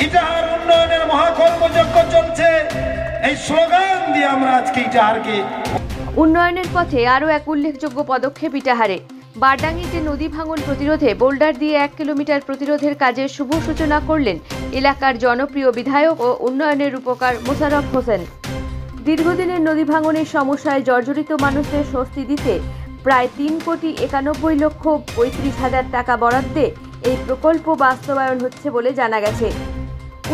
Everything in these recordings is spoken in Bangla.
ইটাহার উন্নয়নের মহাকর্মযজ্ঞ চলছে, এই স্লোগান দিয়ে আমরা আজকে ইটাহারকে উন্নয়নের পথে আরও এক উল্লেখযোগ্য পদক্ষেপ ইটাহারে। বারডাঙ্গিতে নদী ভাঙন প্রতিরোধে বোল্ডার দিয়ে 1 কিলোমিটার প্রতিরোধের কাজের শুভ সূচনা করলেন এলাকার জনপ্রিয় বিধায়ক ও উন্নয়নের রূপকার মোশাররফ হোসেন। দীর্ঘদিনের নদী ভাঙনের সমস্যায় জর্জরিত মানুষদের স্বস্তি দিতে প্রায় 3,91,35,000 টাকা বরাদ্দে এই প্রকল্প বাস্তবায়ন হচ্ছে বলে জানা গেছে।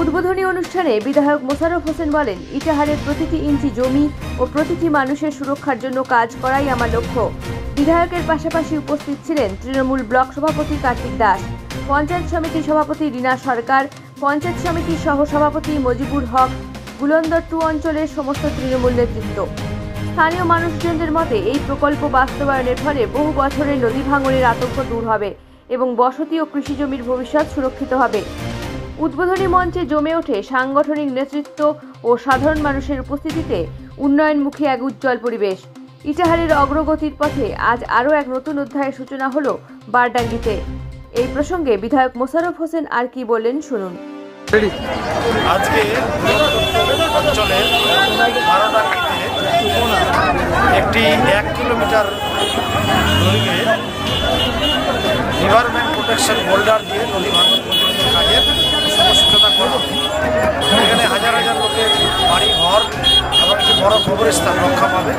উদ্বোধনী অনুষ্ঠানে বিধায়ক মোশাররফ হোসেন বলেন, ইটাহারের প্রতিটি ইঞ্চি জমি ও প্রতিটি মানুষের সুরক্ষার জন্য কাজ করাই আমার লক্ষ্য। বিধায়কের পাশাপাশি উপস্থিত ছিলেন তৃণমূল ব্লক সভাপতি কার্তিক দাস, পঞ্চায়েত সমিতি সভাপতি রীনা সরকার, পঞ্চায়েত সমিতির সহ সভাপতি মজিবুর হক, বুলন্দর 2 অঞ্চলের সমস্ত তৃণমূল নেতৃত্ব। স্থানীয় মানুষজনদের মতে এই প্রকল্প বাস্তবায়নের ফলে বহু বছরের নদী ভাঙনের আতঙ্ক দূর হবে এবং বসতি ও কৃষিজমির ভবিষ্যৎ সুরক্ষিত হবে। উদ্বোধনী মঞ্চে জমে ওঠে সাংগঠনিক নেতৃত্ব ও সাধারণ মানুষের উপস্থিতিতে উন্নয়নমুখী এক উজ্জ্বল পরিবেশ। ইটাহারের অগ্রগতির পথে আজ আরও এক নতুন অধ্যায়ের সূচনা হলো বারডাঙ্গিতে। এই প্রসঙ্গে বিধায়ক মোশাররফ হোসেন আর কি বললেন শুনুন। আজকে অঞ্চলের বারডাঙ্গিতে একটি 1 কিলোমিটার দৈর্ঘ্যে এনভায়রনমেন্ট প্রোটেকশন বোল্ডার দিয়ে নদী ভাঙন প্রতিরোধের কাজের সূচনা করা। এখানে হাজার হাজার লোকের বাড়ি ঘর এবং একটি বড় কবরস্থান রক্ষা পাবে।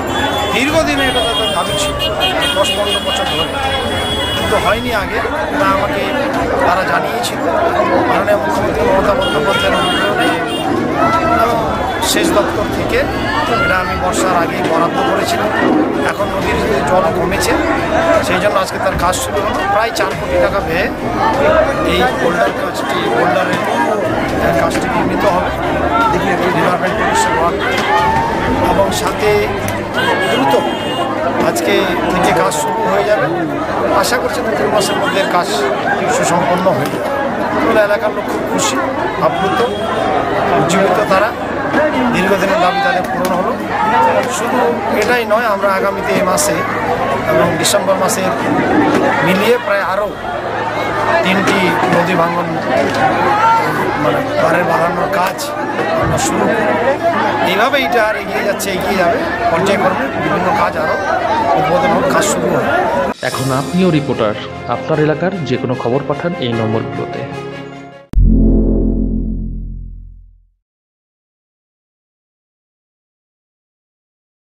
দীর্ঘদিনে এটা তাদের দাবি ছিল, 10-15 বছর ধরে, কিন্তু হয়নি আগে। তা আমাকে তারা জানিয়েছিল মাননীয় মুখ্যমন্ত্রী মমতা বন্দ্যোপাধ্যায়ের অনুমোদনে এবং সেচ দপ্তর থেকে এটা আমি বর্ষার আগে বরাদ্দ করেছিলাম। এখন নদীর জল কমেছে, সেই জন্য আজকে তার কাজ শুরু হলো। প্রায় 4 কোটি টাকা ব্যয়ে এই বোল্ডারের কাজটি নির্মিত হবে ডিপার্টমেন্ট প্রোটেকশন ওয়ার্ক, এবং সাথে দ্রুত আজকে থেকে কাজ শুরু হয়ে যাবে। আশা করছি 2 মাসের মধ্যে কাজ সুসম্পন্ন হয়ে যাবে। এলাকার লোক খুব খুশি, আপ্লুত, উজ্জীবিত। তারা দীর্ঘদিনের দাবি তাদের পূরণ হলো। শুধু এটাই নয়, আমরা আগামীতে এই মাসে এবং ডিসেম্বর মাসে মিলিয়ে প্রায় আরও 3টি নদী ভাঙন বাড়ে বাড়ানোর কাজ আমরা শুরু করি। এইভাবে এটা আর এগিয়ে যাচ্ছে, এগিয়ে যাবে। পর্যায়ক্রমে বিভিন্ন কাজ আরও উদ্বোধন কাজ শুরু হবে। এখন আপনিও রিপোর্টার, আপনার এলাকার যে কোনো খবর পাঠান এই নম্বরগুলোতে।